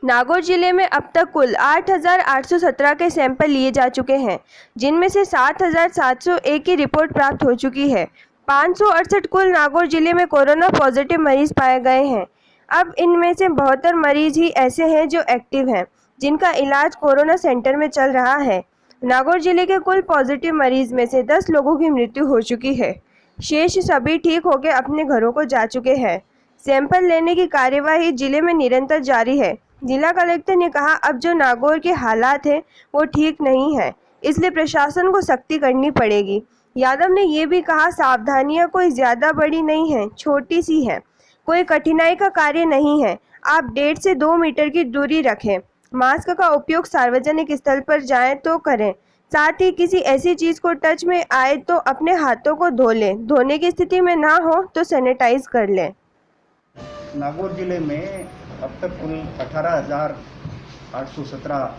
नागौर जिले में अब तक कुल 8,817 के सैंपल लिए जा चुके हैं, जिनमें से 7,701 की रिपोर्ट प्राप्त हो चुकी है। 568 कुल नागौर जिले में कोरोना पॉजिटिव मरीज पाए गए हैं। अब इनमें से 72 मरीज ही ऐसे हैं जो एक्टिव हैं, जिनका इलाज कोरोना सेंटर में चल रहा है। नागौर जिले के कुल पॉजिटिव मरीज में से 10 लोगों की मृत्यु हो चुकी है। शेष सभी ठीक होकर अपने घरों को जा चुके हैं। सैंपल लेने की कार्यवाही जिले में निरंतर जारी है। जिला कलेक्टर ने कहा, अब जो नागौर के हालात हैं वो ठीक नहीं है, इसलिए प्रशासन को सख्ती करनी पड़ेगी। यादव ने ये भी कहा, सावधानियां कोई ज्यादा बड़ी नहीं है, छोटी सी है, कोई कठिनाई का कार्य नहीं है। आप 1.5 से 2 मीटर की दूरी रखें, मास्क का उपयोग सार्वजनिक स्थल पर जाएं तो करें, साथ ही किसी ऐसी चीज को टच में आए तो अपने हाथों को धो लें, धोने की स्थिति में ना हो तो सैनिटाइज कर लें। नागौर जिले में अब तक कुल 18,817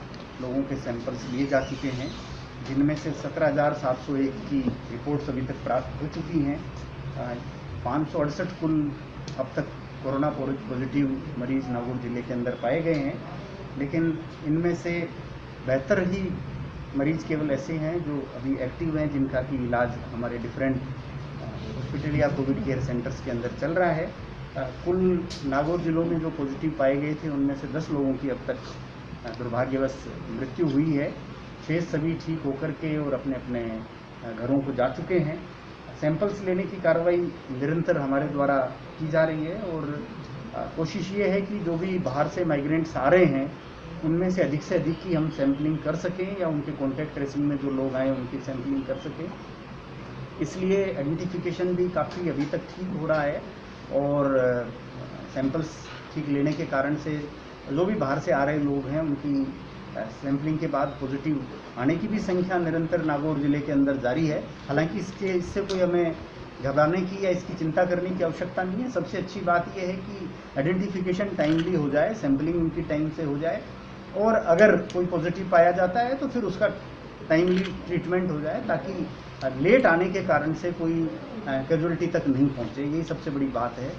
लोगों के सैंपल्स लिए जा चुके हैं, जिनमें से 17,701 की रिपोर्ट्स अभी तक प्राप्त हो चुकी हैं। 568 कुल अब तक कोरोना पॉजिटिव मरीज नागौर जिले के अंदर पाए गए हैं, लेकिन इनमें से 72 ही मरीज केवल ऐसे हैं जो अभी एक्टिव हैं, जिनका कि इलाज हमारे डिफरेंट हॉस्पिटल या कोविड केयर सेंटर्स के अंदर चल रहा है। कुल नागौर जिलों में जो पॉजिटिव पाए गए थे उनमें से 10 लोगों की अब तक दुर्भाग्यवश मृत्यु हुई है। शेष सभी ठीक होकर के और अपने अपने घरों को जा चुके हैं। सैंपल्स लेने की कार्रवाई निरंतर हमारे द्वारा की जा रही है और कोशिश ये है कि जो भी बाहर से माइग्रेंट्स आ रहे हैं उनमें से अधिक की हम सैंपलिंग कर सकें या उनके कॉन्टैक्ट ट्रेसिंग में जो लोग आए उनकी सैंपलिंग कर सकें। इसलिए आइडेंटिफिकेशन भी काफ़ी अभी तक ठीक हो रहा है और सैंपल्स ठीक लेने के कारण से जो भी बाहर से आ रहे लोग हैं उनकी सैंपलिंग के बाद पॉजिटिव आने की भी संख्या निरंतर नागौर जिले के अंदर जारी है। हालांकि इससे कोई हमें घबराने की या इसकी चिंता करने की आवश्यकता नहीं है। सबसे अच्छी बात यह है कि आइडेंटिफिकेशन टाइमली हो जाए, सैंपलिंग उनकी टाइम से हो जाए और अगर कोई पॉजिटिव पाया जाता है तो फिर उसका टाइमली ट्रीटमेंट हो जाए, ताकि लेट आने के कारण से कोई कैजुअलिटी तक नहीं पहुंचे। यही सबसे बड़ी बात है।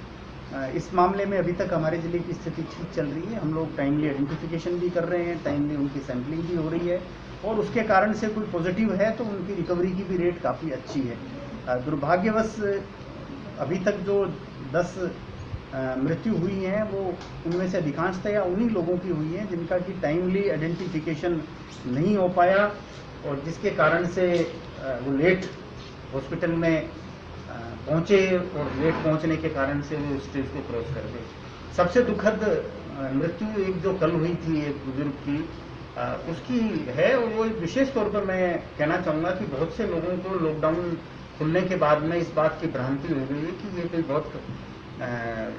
इस मामले में अभी तक हमारे ज़िले की स्थिति ठीक चल रही है। हम लोग टाइमली आइडेंटिफिकेशन भी कर रहे हैं, टाइमली उनकी सैंपलिंग भी हो रही है और उसके कारण से कोई पॉजिटिव है तो उनकी रिकवरी की भी रेट काफ़ी अच्छी है। दुर्भाग्यवश अभी तक जो 10 मृत्यु हुई हैं वो उनमें से अधिकांशतः उन्हीं लोगों की हुई हैं जिनका कि टाइमली आइडेंटिफिकेशन नहीं हो पाया और जिसके कारण से वो लेट हॉस्पिटल में पहुँचे और लेट पहुँचने के कारण से वो स्टेज को क्रॉस कर गए। सबसे दुखद मृत्यु एक जो कल हुई थी एक बुजुर्ग की, उसकी है और वो विशेष तौर पर मैं कहना चाहूँगा कि बहुत से लोगों को लॉकडाउन खुलने के बाद में इस बात की भ्रांति हो गई है कि ये कोई बहुत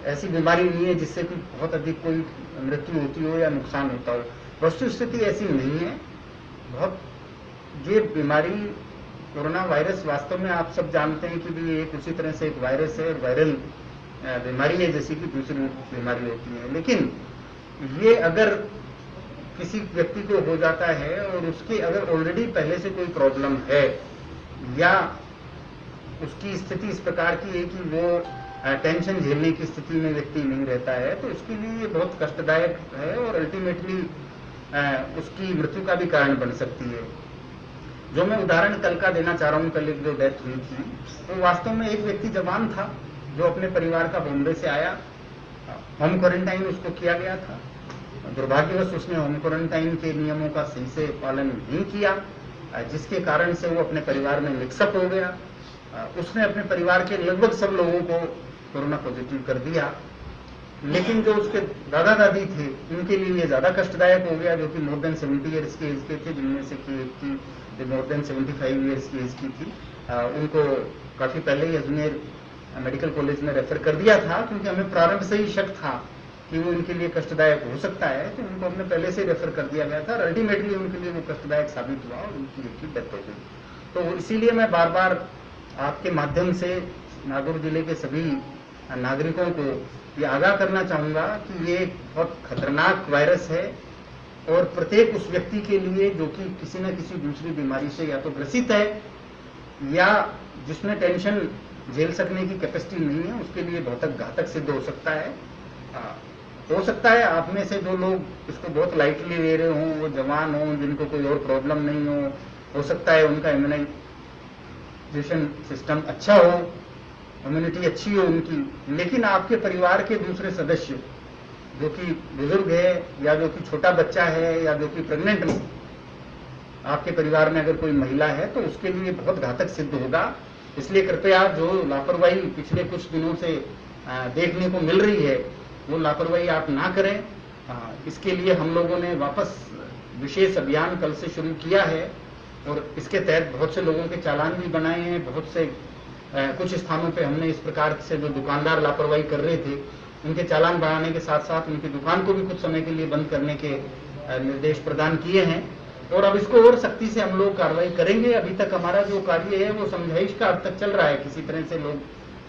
ऐसी बीमारी नहीं है जिससे कि बहुत अधिक कोई मृत्यु होती हो या नुकसान होता हो। वस्तुस्थिति ऐसी नहीं है। बहुत ये बीमारी कोरोना वायरस वास्तव में आप सब जानते हैं कि भी एक उसी तरह से एक वायरस है, वायरल बीमारी है जैसी कि दूसरी बीमारी होती है। लेकिन ये अगर किसी व्यक्ति को हो जाता है और उसकी अगर ऑलरेडी पहले से कोई प्रॉब्लम है या उसकी स्थिति इस प्रकार की है कि वो टेंशन झेलने की स्थिति में व्यक्ति नहीं रहता है, तो उसके लिए ये बहुत कष्टदायक है और अल्टीमेटली उसकी मृत्यु का भी कारण बन सकती है। जो मैं उदाहरण कल का देना चाह रहा हूँ, कल एक जो डेथ हुई थी तो वास्तव में एक व्यक्ति जवान था जो अपने परिवार का बॉम्बे से आया, होम क्वारंटाइन उसको किया गया था। दुर्भाग्यवश उसने होम क्वारंटाइन के नियमों का सही से पालन नहीं किया, जिसके कारण से वो अपने परिवार में मिक्सअप हो गया। उसने अपने परिवार के लगभग सब लोगों को कोरोना पॉजिटिव कर दिया, लेकिन जो उसके दादा दादी थे उनके लिए ये ज़्यादा कष्टदायक हो गया, जो कि मोर देन 70 ईयर्स के एज के थे, जिनमें से कि एक की जो मोर देन 75 ईयर्स की एज की थी। उनको काफ़ी पहले ही अजमेर मेडिकल कॉलेज में रेफर कर दिया था, क्योंकि हमें प्रारंभ से ही शक था कि वो उनके लिए कष्टदायक हो सकता है, तो उनको हमने पहले से रेफर कर दिया गया था और अल्टीमेटली उनके लिए वो कष्टदायक साबित हुआ और उनकी डेथ हो गई। तो इसीलिए मैं बार बार आपके माध्यम से नागौर जिले के सभी नागरिकों को ये आगाह करना चाहूँगा कि ये बहुत खतरनाक वायरस है और प्रत्येक उस व्यक्ति के लिए जो कि किसी न किसी दूसरी बीमारी से या तो ग्रसित है या जिसमें टेंशन झेल सकने की कैपेसिटी नहीं है, उसके लिए बहुत घातक सिद्ध हो सकता है। हो सकता है आप में से जो लोग इसको बहुत लाइटली ले रहे हों वो जवान हों, जिनको कोई और प्रॉब्लम नहीं हो सकता है उनका इम्यूनाइजेशन सिस्टम अच्छा हो, इम्यूनिटी अच्छी हो उनकी, लेकिन आपके परिवार के दूसरे सदस्य जो कि बुजुर्ग है या जो कि छोटा बच्चा है या जो कि प्रेग्नेंट है, आपके परिवार में अगर कोई महिला है तो उसके लिए बहुत घातक सिद्ध होगा। इसलिए कृपया जो लापरवाही पिछले कुछ दिनों से देखने को मिल रही है वो लापरवाही आप ना करें। इसके लिए हम लोगों ने वापस विशेष अभियान कल से शुरू किया है और इसके तहत बहुत से लोगों के चालान भी बनाए हैं। बहुत से कुछ स्थानों पे हमने इस प्रकार से जो दुकानदार लापरवाही कर रहे थे उनके चालान बनाने के साथ साथ उनकी दुकान को भी कुछ समय के लिए बंद करने के निर्देश प्रदान किए हैं और अब इसको और सख्ती से हम लोग कार्रवाई करेंगे। अभी तक हमारा जो कार्य है वो समझाइश का अब तक चल रहा है, किसी तरह से लोग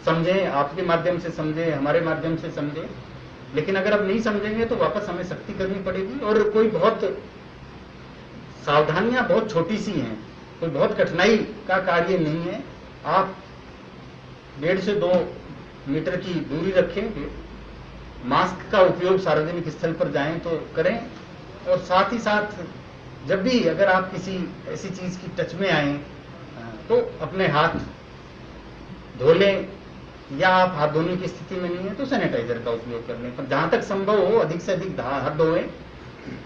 समझें, आपके माध्यम से समझें, हमारे माध्यम से समझें, लेकिन अगर अब नहीं समझेंगे तो वापस हमें सख्ती करनी पड़ेगी। और कोई बहुत सावधानियां बहुत छोटी सी हैं, कोई बहुत कठिनाई का कार्य नहीं है। आप 1.5 से 2 मीटर की दूरी रखें, मास्क का उपयोग सार्वजनिक स्थल पर जाएं तो करें और साथ ही साथ जब भी अगर आप किसी ऐसी चीज की टच में आए तो अपने हाथ धो लें या आप हाथ धोने की स्थिति में नहीं है तो सैनिटाइजर का उपयोग कर लें, पर जहां तक संभव हो अधिक से अधिक हाथ धोएं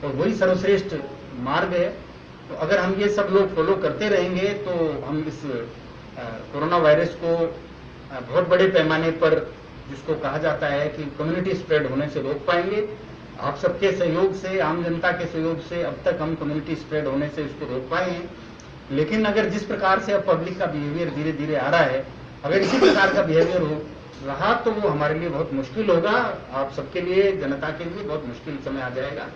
और वही सर्वश्रेष्ठ मार्ग है। तो अगर हम ये सब लोग फॉलो करते रहेंगे तो हम इस कोरोना वायरस को बहुत बड़े पैमाने पर, जिसको कहा जाता है कि कम्युनिटी स्प्रेड होने से रोक पाएंगे। आप सबके सहयोग से, आम जनता के सहयोग से अब तक हम कम्युनिटी स्प्रेड होने से इसको रोक पाए हैं, लेकिन अगर जिस प्रकार से अब पब्लिक का बिहेवियर धीरे धीरे आ रहा है, अगर इसी प्रकार का बिहेवियर हो रहा तो वो हमारे लिए बहुत मुश्किल होगा, आप सबके लिए, जनता के लिए बहुत मुश्किल समय आ जाएगा।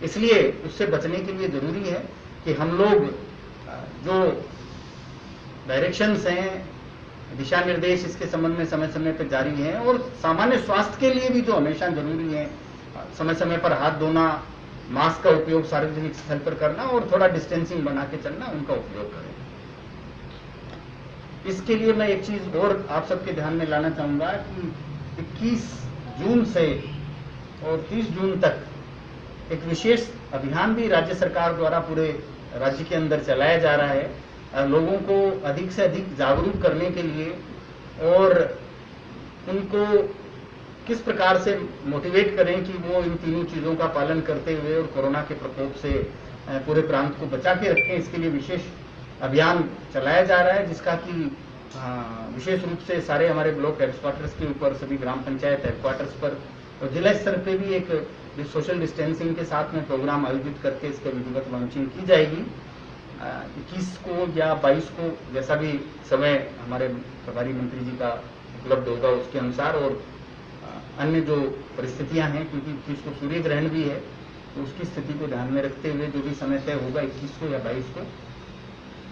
इसलिए उससे बचने के लिए जरूरी है कि हम लोग जो डायरेक्शंस हैं, दिशा निर्देश इसके संबंध में समय समय पर जारी हैं और सामान्य स्वास्थ्य के लिए भी जो हमेशा जरूरी है, समय समय पर हाथ धोना, मास्क का उपयोग सार्वजनिक स्थल पर करना और थोड़ा डिस्टेंसिंग बना के चलना, उनका उपयोग करें। इसके लिए मैं एक चीज और आप सबके ध्यान में लाना चाहूंगा कि 21 जून से और 30 जून तक एक विशेष अभियान भी राज्य सरकार द्वारा पूरे राज्य के अंदर चलाया जा रहा है, लोगों को अधिक से अधिक जागरूक करने के लिए और उनको किस प्रकार से मोटिवेट करें कि वो इन तीनों चीजों का पालन करते हुए और कोरोना के प्रकोप से पूरे प्रांत को बचा के रखें। इसके लिए विशेष अभियान चलाया जा रहा है, जिसका कि विशेष रूप से सारे हमारे ब्लॉक हेडक्वार्टर्स के ऊपर, सभी ग्राम पंचायत हेडक्वार्टर्स पर और जिला स्तर पे भी एक सोशल डिस्टेंसिंग के साथ में प्रोग्राम आयोजित करके इसके विधिवत लॉन्चिंग की जाएगी। 21 को या 22 को जैसा भी समय हमारे प्रभारी मंत्री जी का उपलब्ध होगा उसके अनुसार, और अन्य जो परिस्थितियां हैं, क्योंकि 21 को सूर्य ग्रहण भी है तो उसकी स्थिति को ध्यान में रखते हुए जो भी समय तय होगा 21 को या 22 को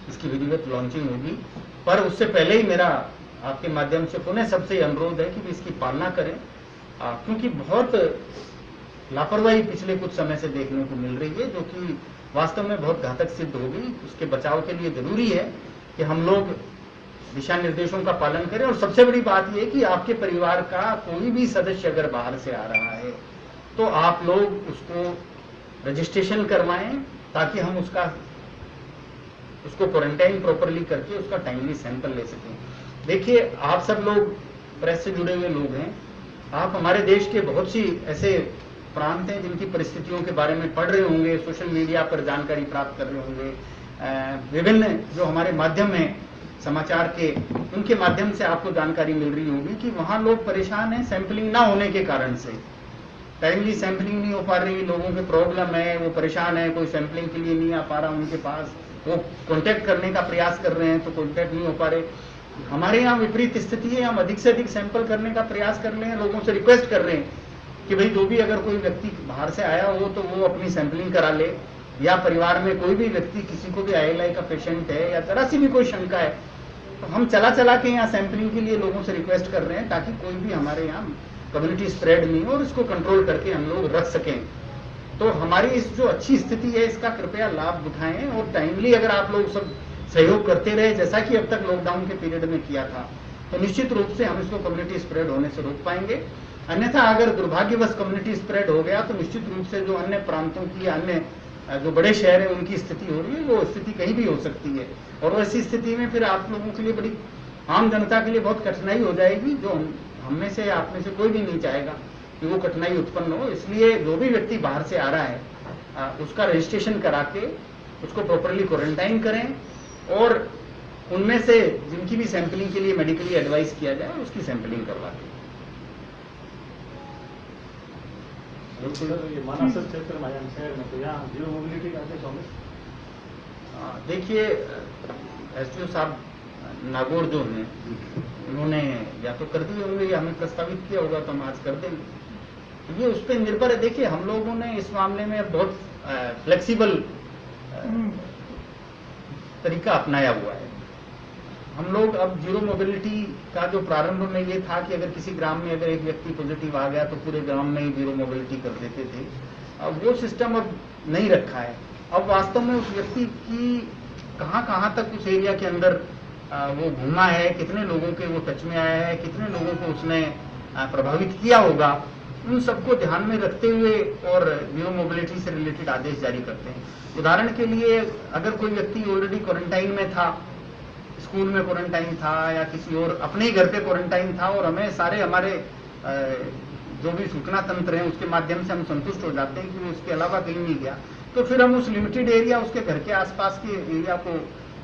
इसकी विधिवत लॉन्चिंग होगी। पर उससे पहले ही मेरा आपके माध्यम से पुनः सबसे अनुरोध है कि इसकी पालना करें, क्योंकि बहुत लापरवाही पिछले कुछ समय से देखने को मिल रही है जो कि वास्तव में बहुत घातक सिद्ध होगी। उसके बचाव के लिए जरूरी है कि हम लोग दिशा निर्देशों का पालन करें। और सबसे बड़ी बात यह कि आपके परिवार का कोई भी सदस्य अगर बाहर से आ रहा है तो आप लोग उसको रजिस्ट्रेशन करवाएं ताकि हम उसको क्वारंटाइन प्रॉपरली करके उसका टाइमली सैंपल ले सकें। देखिए, आप सब लोग प्रेस से जुड़े हुए लोग हैं, आप हमारे देश के बहुत सी ऐसे प्रांत हैं जिनकी परिस्थितियों के बारे में पढ़ रहे होंगे, सोशल मीडिया पर जानकारी प्राप्त कर रहे होंगे, विभिन्न जो हमारे माध्यम हैं समाचार के, उनके माध्यम से आपको जानकारी मिल रही होगी कि वहाँ लोग परेशान हैं सैंपलिंग ना होने के कारण से। टाइमली सैंपलिंग नहीं हो पा रही, लोगों के प्रॉब्लम है, वो परेशान है, कोई सैंपलिंग के लिए नहीं आ पा रहा उनके पास, वो कॉन्टैक्ट करने का प्रयास कर रहे हैं तो कॉन्टैक्ट नहीं हो पा रहे। हमारे यहाँ विपरीत स्थिति है, हम अधिक से अधिक सैंपल करने का प्रयास कर रहे हैं, लोगों से रिक्वेस्ट कर रहे हैं कि भाई जो भी अगर कोई व्यक्ति बाहर से आया हो तो वो अपनी सैंपलिंग करा ले, या परिवार में कोई भी व्यक्ति, किसी को भी ILI का पेशेंट है या जरा सी भी कोई शंका है तो हम चला के यहाँ सैंपलिंग के लिए लोगों से रिक्वेस्ट कर रहे हैं ताकि कोई भी हमारे यहाँ कम्युनिटी स्प्रेड नहीं हो और इसको कंट्रोल करके हम लोग रख सकें। तो हमारी इस जो अच्छी स्थिति है इसका कृपया लाभ उठाएं और टाइमली अगर आप लोग सब सहयोग करते रहे जैसा कि अब तक लॉकडाउन के पीरियड में किया था तो निश्चित रूप से हम इसको कम्युनिटी स्प्रेड होने से रोक पाएंगे। अन्यथा अगर दुर्भाग्यवश कम्युनिटी स्प्रेड हो गया तो निश्चित रूप से जो अन्य प्रांतों की, अन्य जो बड़े शहर है उनकी स्थिति हो रही है, वो स्थिति कहीं भी हो सकती है। और वैसी स्थिति में फिर आप लोगों के लिए, बड़ी आम जनता के लिए बहुत कठिनाई हो जाएगी, जो हम में से, आप में से कोई भी नहीं चाहेगा कि वो कठिनाई उत्पन्न हो। इसलिए जो भी व्यक्ति बाहर से आ रहा है उसका रजिस्ट्रेशन करा के उसको प्रॉपरली क्वारंटाइन करें, और उनमें से जिनकी भी सैंपलिंग के लिए मेडिकली एडवाइस किया जाए उसकी सैंपलिंग करवा दें। ये मानसर क्षेत्र में शहर में तो यहाँ जीरो मोबिलिटी का आदेश होंगे। देखिए, एसडीओ साहब नागौर जो हैं उन्होंने या तो कर दिए होंगे या हमें प्रस्तावित किया होगा तो हम आज कर देंगे। ये उस पर निर्भर है। देखिए, हम लोगों ने इस मामले में बहुत फ्लेक्सिबल तरीका अपनाया हुआ है। हम लोग अब जीरो मोबिलिटी का जो प्रारंभ में ये था कि अगर किसी ग्राम में अगर एक व्यक्ति पॉजिटिव आ गया तो पूरे ग्राम में ही जीरो मोबिलिटी कर देते थे। अब वो सिस्टम अब नहीं रखा है। अब वास्तव में उस व्यक्ति की कहाँ तक उस एरिया के अंदर वो घूमा है, कितने लोगों के वो टच में आया है, कितने लोगों को उसने प्रभावित किया होगा, उन सबको ध्यान में रखते हुए और जीरो मोबिलिटी से रिलेटेड आदेश जारी करते हैं। उदाहरण के लिए, अगर कोई व्यक्ति ऑलरेडी क्वारंटाइन में था, स्कूल में क्वारंटाइन था या किसी और अपने ही घर पे क्वारंटाइन था, और हमें सारे हमारे जो भी सूचना तंत्र है उसके माध्यम से हम संतुष्ट हो जाते हैं कि वो इसके अलावा कहीं नहीं गया, तो फिर हम उस लिमिटेड एरिया, उसके घर के आसपास के एरिया को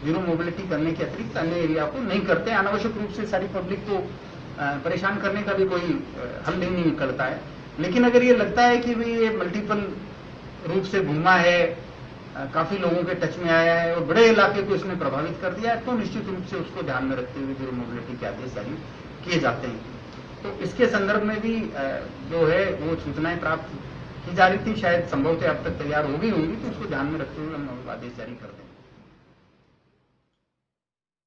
जीरो मोबिलिटी करने के अतिरिक्त अन्य एरिया को नहीं करते। अनावश्यक रूप से सारी पब्लिक को परेशान करने का भी कोई हल नहीं निकलता है। लेकिन अगर ये लगता है कि भाई ये मल्टीपल रूप से घूमा है, काफी लोगों के टच में आया है और बड़े इलाके को इसने प्रभावित कर दिया है, तो निश्चित रूप से उसको ध्यान में रखते हुए जीरो मोबिलिटी के आदेश जारी किए जाते हैं। तो इसके संदर्भ में भी जो है वो सूचनाएं प्राप्त की जा रही थी, शायद संभवतः अब तक तैयार हो गई होंगी, तो उसको ध्यान में रखते हुए हम आदेश जारी कर देंगे।